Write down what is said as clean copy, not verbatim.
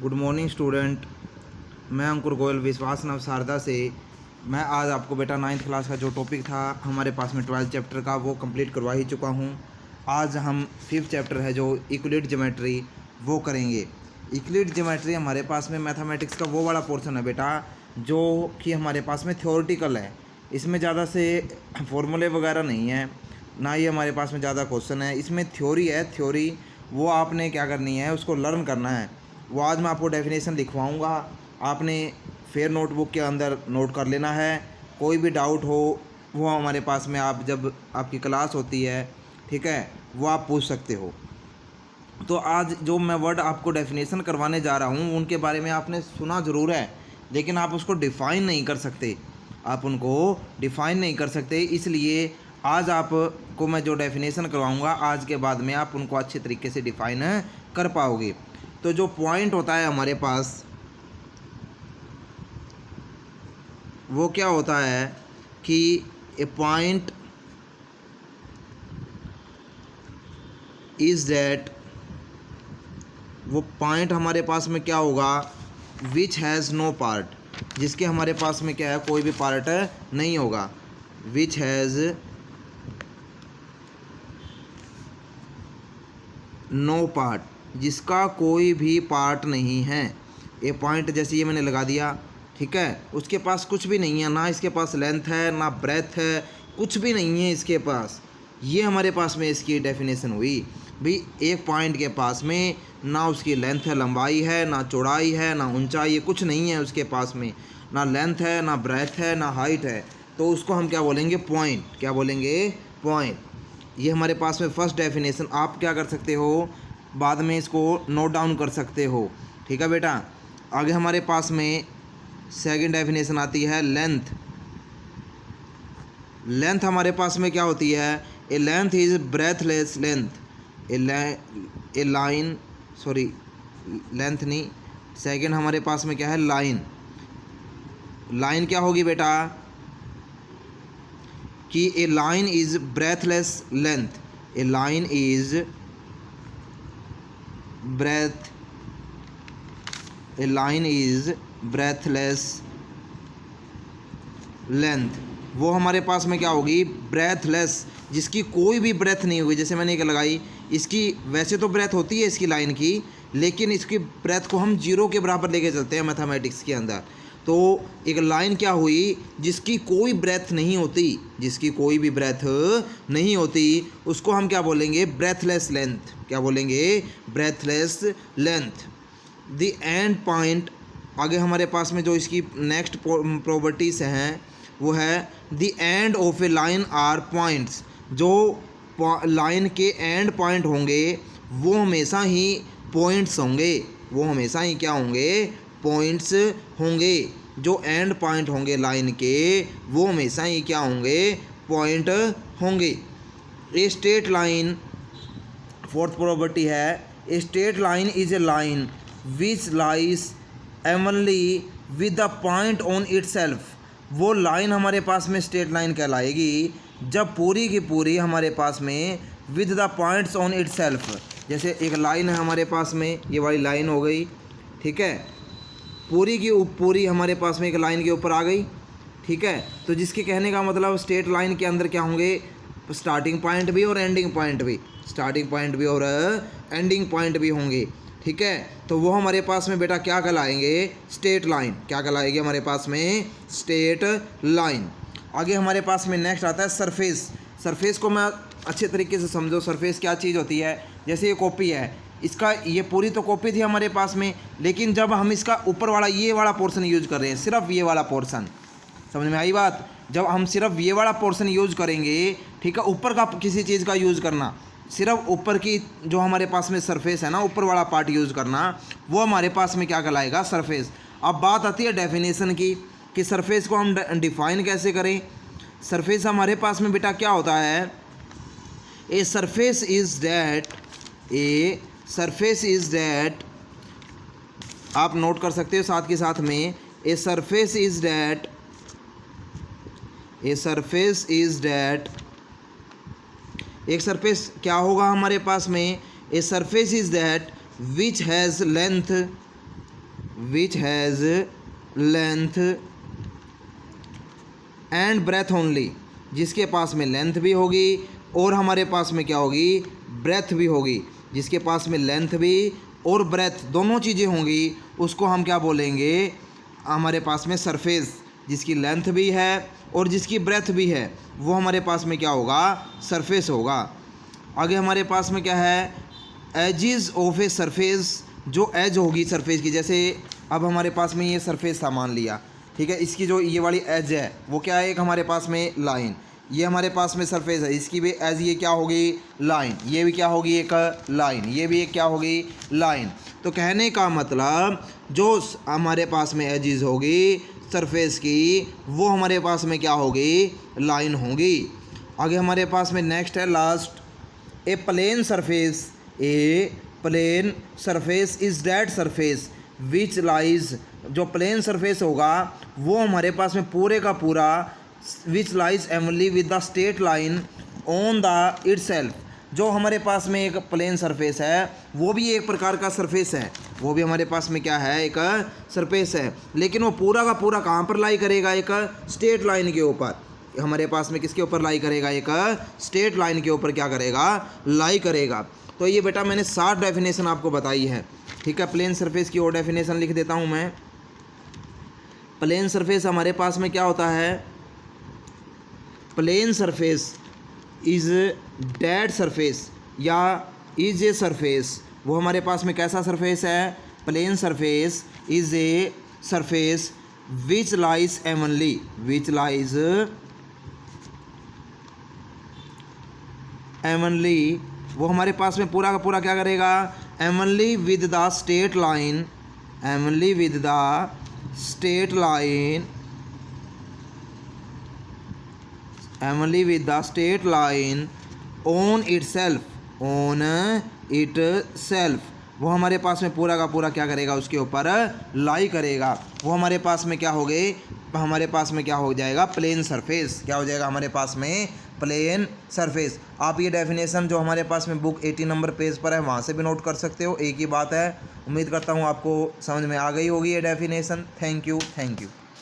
Good morning student. मैं अंकुर गोयल विश्वास नव शारदा से। मैं आज आपको बेटा 9th क्लास का जो टॉपिक था हमारे पास में 12th चैप्टर का वो कंप्लीट करवा ही चुका हूँ। आज हम 5th चैप्टर है जो यूक्लिड ज्योमेट्री वो करेंगे। यूक्लिड ज्योमेट्री हमारे पास में मैथमेटिक्स का वो वाला पोर्शन है बेटा जो कि हमारे पास में थ्योरेटिकल है। इसमें ज़्यादा से फॉर्मूले वगैरह नहीं है, ना ही हमारे पास में ज़्यादा क्वेश्चन है। इसमें थ्योरी है, थ्योरी वो आपने क्या करनी है, उसको लर्न करना है। वो आज मैं आपको डेफिनेशन लिखवाऊंगा, आपने फेयर नोटबुक के अंदर नोट कर लेना है। कोई भी डाउट हो वो हमारे पास में आप जब आपकी क्लास होती है, ठीक है, वो आप पूछ सकते हो। तो आज जो मैं वर्ड आपको डेफिनेशन करवाने जा रहा हूँ उनके बारे में आपने सुना ज़रूर है, लेकिन आप उसको डिफ़ाइन नहीं कर सकते, आप उनको डिफ़ाइन नहीं कर सकते। इसलिए आज आपको मैं जो डेफिनेशन करवाऊँगा आज के बाद में आप उनको अच्छे तरीके से डिफ़ाइन कर पाओगे। तो जो पॉइंट होता है हमारे पास वो क्या होता है कि ए पॉइंट इज़ दैट, वो पॉइंट हमारे पास में क्या होगा, विच हैज़ नो पार्ट, जिसके हमारे पास में क्या है, कोई भी पार्ट नहीं होगा। विच हैज़ नो पार्ट, जिसका कोई भी पार्ट नहीं है। ये पॉइंट जैसे ये मैंने लगा दिया, ठीक है, उसके पास कुछ भी नहीं है, ना इसके पास लेंथ है ना ब्रेथ है, कुछ भी नहीं है इसके पास। ये हमारे पास में इसकी डेफिनेशन हुई भाई, एक पॉइंट के पास में ना उसकी लेंथ है, लंबाई है, ना चौड़ाई है, ना ऊंचाई है, कुछ नहीं है उसके पास में, ना लेंथ है, ना ब्रेथ है, ना हाइट है, तो उसको हम क्या बोलेंगे, पॉइंट। क्या बोलेंगे, पॉइंट। ये हमारे पास में फर्स्ट डेफिनेशन। आप क्या कर सकते हो, बाद में इसको नोट डाउन कर सकते हो, ठीक है बेटा। आगे हमारे पास में सेकंड डेफिनेशन आती है लेंथ। लेंथ हमारे पास में क्या होती है, a length is breathless length, a line, sorry length नहीं, सेकंड हमारे पास में क्या है, लाइन। लाइन क्या होगी बेटा कि a line is breathless length, a line is breath, a line is breathless length. वो हमारे पास में क्या होगी, ब्रेथलेस, जिसकी कोई भी ब्रेथ नहीं होगी। जैसे मैंने एक लगाई, इसकी वैसे तो ब्रेथ होती है इसकी लाइन की, लेकिन इसकी ब्रेथ को हम जीरो के बराबर लेके चलते हैं मैथमेटिक्स के अंदर। तो एक लाइन क्या हुई, जिसकी कोई ब्रेथ नहीं होती, जिसकी कोई भी ब्रेथ नहीं होती, उसको हम क्या बोलेंगे, ब्रेथलेस लेंथ। क्या बोलेंगे, breathless length. The end point, आगे हमारे पास में जो इसकी नेक्स्ट प्रॉपर्टीज़ हैं वो है the end of a line are points. जो लाइन के एंड पॉइंट होंगे वो हमेशा ही पॉइंट्स होंगे, वो हमेशा ही क्या होंगे, पॉइंट्स होंगे। जो एंड पॉइंट होंगे लाइन के वो हमेशा ही क्या होंगे, पॉइंट होंगे। A straight line, fourth property है, a straight line is a line which lies evenly with the point on itself. वो लाइन हमारे पास में स्ट्रेट लाइन कहलाएगी जब पूरी की पूरी हमारे पास में with the points on itself. जैसे एक लाइन है हमारे पास में, ये वाली लाइन हो गई, ठीक है, पूरी की पूरी हमारे पास में एक लाइन के ऊपर आ गई, ठीक है। तो जिसके कहने का मतलब स्ट्रेट लाइन के अंदर क्या होंगे, स्टार्टिंग पॉइंट भी और एंडिंग पॉइंट भी, स्टार्टिंग पॉइंट भी और एंडिंग पॉइंट भी होंगे, ठीक है। तो वो हमारे पास में बेटा क्या कहलाएंगे, स्ट्रेट लाइन। क्या कहलाएगी हमारे पास में, स्ट्रेट लाइन। आगे हमारे पास में नेक्स्ट आता है सरफेस। सरफेस को मैं अच्छे तरीके से समझो, सरफेस क्या चीज़ होती है। जैसे ये कॉपी है, इसका ये पूरी तो कॉपी थी हमारे पास में, लेकिन जब हम इसका ऊपर वाला ये वाला पोर्शन यूज कर रहे हैं, सिर्फ ये वाला पोर्शन, समझ में आई बात। जब हम सिर्फ ये वाला पोर्शन यूज करेंगे, ठीक है, ऊपर का किसी चीज़ का यूज़ करना, सिर्फ ऊपर की जो हमारे पास में सरफेस है ना, ऊपर वाला पार्ट यूज़ करना, वो हमारे पास में क्या कहलाएगा, सरफेस। अब बात आती है डेफिनेशन की कि सरफेस को हम डिफाइन कैसे करें। सरफेस हमारे पास में बेटा क्या होता है, a surface is that, a surface is that, आप नोट कर सकते हो साथ के साथ में, a surface is that, a surface is that, एक सरफेस क्या होगा हमारे पास में, a surface is that which has length, which has length and breath only, जिसके पास में लेंथ भी होगी और हमारे पास में क्या होगी, ब्रेथ भी होगी। जिसके पास में लेंथ भी और ब्रेथ दोनों चीज़ें होंगी उसको हम क्या बोलेंगे, हमारे पास में सरफेस। जिसकी लेंथ भी है और जिसकी ब्रेथ भी है वो हमारे पास में क्या होगा, सरफेस होगा। आगे हमारे पास में क्या है, एजिज ऑफ ए सरफेस, जो एज होगी सरफेस की। जैसे अब हमारे पास में ये सरफेस था मान लिया, ठीक है, इसकी जो ये वाली एज है वो क्या है, एक हमारे पास में लाइन, ये हमारे पास में सरफेस है, इसकी भी एज ये क्या होगी, लाइन, ये भी क्या होगी, एक लाइन, ये भी एक क्या होगी, लाइन। तो कहने का मतलब जो हमारे पास में एजिज होगी सरफेस की वो हमारे पास में क्या होगी, लाइन होगी। आगे हमारे पास में नेक्स्ट है last, a plane surface, a plane surface is that surface which lies, जो प्लेन सरफेस होगा वो हमारे पास में पूरे का पूरा which lies evenly with the straight line on the itself, जो हमारे पास में एक प्लेन सरफेस है वो भी एक प्रकार का सरफेस है, वो भी हमारे पास में क्या है, एक सरफेस है, लेकिन वो पूरा का पूरा कहाँ पर लाई करेगा, एक स्ट्रेट लाइन के ऊपर। हमारे पास में किसके ऊपर लाई करेगा, एक स्ट्रेट लाइन के ऊपर क्या करेगा, लाई करेगा। तो ये बेटा मैंने 7 डेफिनेशन आपको बताई है, ठीक है। प्लेन सरफेस की और डेफिनेशन लिख देता हूँ मैं। प्लेन सरफेस हमारे पास में क्या होता है, plane surface is dead surface या इज ए सरफेस, वो हमारे पास में कैसा सरफेस है, plane surface is a surface which lies evenly, which lies evenly, वो हमारे पास में पूरा का पूरा क्या करेगा, evenly with the straight line, evenly with the straight line, evenly with the straight line on itself, on itself, वो हमारे पास में पूरा का पूरा क्या करेगा, उसके ऊपर लाई करेगा। वो हमारे पास में क्या हो गए, हमारे पास में क्या हो जाएगा, प्लेन सरफेस, क्या हो जाएगा हमारे पास में, प्लेन सरफेस। आप ये डेफिनेशन जो हमारे पास में बुक 80 नंबर पेज पर है वहाँ से भी नोट कर सकते हो, एक ही बात है। उम्मीद करता हूँ आपको समझ में आ गई होगी ये डेफिनेशन। Thank you.